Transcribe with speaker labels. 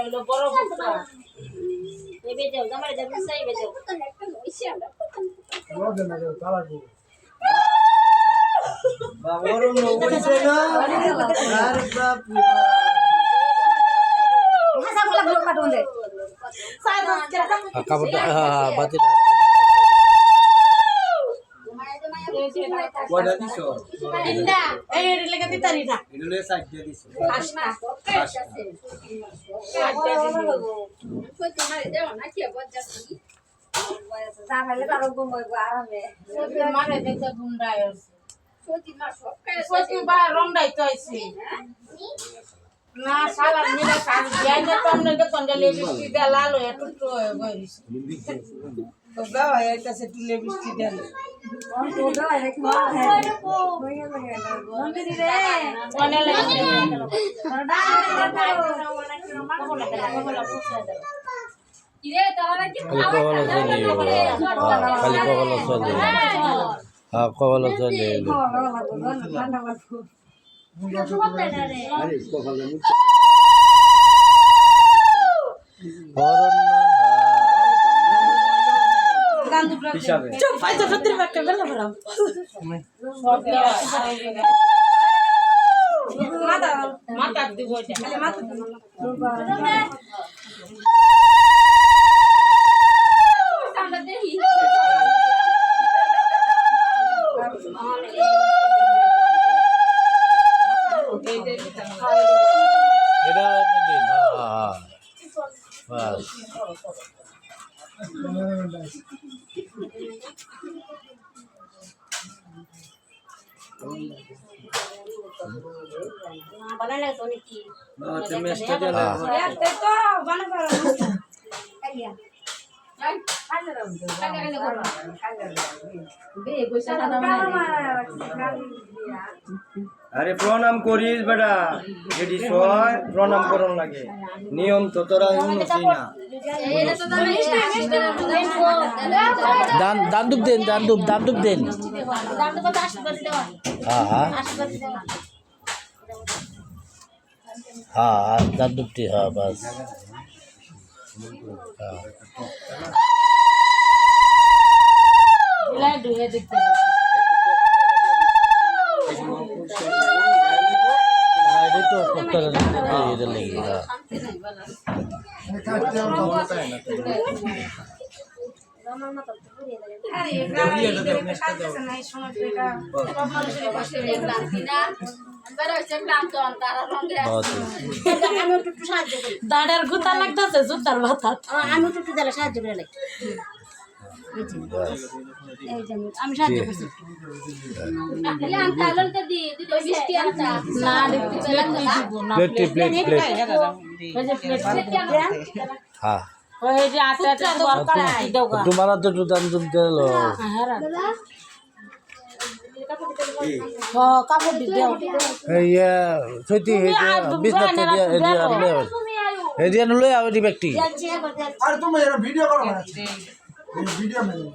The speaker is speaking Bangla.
Speaker 1: হলো বড় পুত্রা এবে যাও জামাই যাবে সাই বে যাও
Speaker 2: বাবারও নবইছে না আরে বাপ রে
Speaker 3: ভাষা বলা ব্লক কাটুন দে
Speaker 4: কাপড়টা বাতি
Speaker 2: ওটা দিছো
Speaker 1: তিনটা এই লেগে দিতারি না
Speaker 2: এগুলো সাইড দিয়ে দিছো
Speaker 1: পাঁচটা
Speaker 3: তাহলে তারও ঘুম হইব আরামে
Speaker 1: মারে দেখতে গুন্ডায় প্রতিবার রন্ডাই তো আইছি না শালা মেরা কাজ যাই না তো আমনে দেখুন যে লিপস্টিক দিয়ে লাল হয়ে টুটু হয়ে গইছে তো গাও আইতাছে টু লিপস্টিক দিয়ে
Speaker 3: তো দাও রে কি হয় হইয়া লাগে বন্ধ দি রে
Speaker 1: মনে লাগে
Speaker 3: ইরে তারা কি
Speaker 4: খালি কবল চলে হ্যাঁ কবল চলে
Speaker 3: ঠান্ডা লাগবে
Speaker 2: আরে কপালে মুখ হিসাবে
Speaker 1: চুপ ফাইতো সত্যি একটা বেলা ভরাম সব মাথা মাথা দিব এটা খালি মাথা
Speaker 3: আমরা দেখি
Speaker 4: এটা দিন হ্যাঁ বাস
Speaker 1: বানালে তো নাকি
Speaker 2: তুমি স্টেজে লাগো
Speaker 3: দেখতে তো বানা করো আইয়া কালে রাম কালে করো কালে বে পয়সা দাও না
Speaker 2: আরে প্রণাম করিস বেটা এডি সয় প্রণাম করন লাগে নিয়ম তো তোরা শুনছিস না
Speaker 3: এটা তো
Speaker 4: দান দান্দুপ দেন দান্দুপ দেন
Speaker 1: দাম তো কত আশীর্বাদ দেওয়া
Speaker 4: হ্যাঁ
Speaker 1: আশীর্বাদ দেওয়া
Speaker 4: হ্যাঁ দান্দুপটি হ্যাঁ বাস হ্যাঁ
Speaker 1: লাই দুয়ে দেখতে
Speaker 4: এটা তো পত্তর এটা লেগে হ্যাঁ
Speaker 1: দাঁড়ের গুতা লাগতেছে জুতার মাথা আমি টুটু দিলে সাহায্য করে লাগে আমি সাহায্য করছি
Speaker 4: হ্যাঁ
Speaker 1: ওই যে আটা
Speaker 4: তোমার তো দান্দুপ দিল
Speaker 1: কাপড় দিতে
Speaker 4: ইয়া সত্যি বিজনেস এরিয়া নলে আবার ব্যক্তি
Speaker 5: আর তুমি ভিডিও করো না ভিডিও মেনে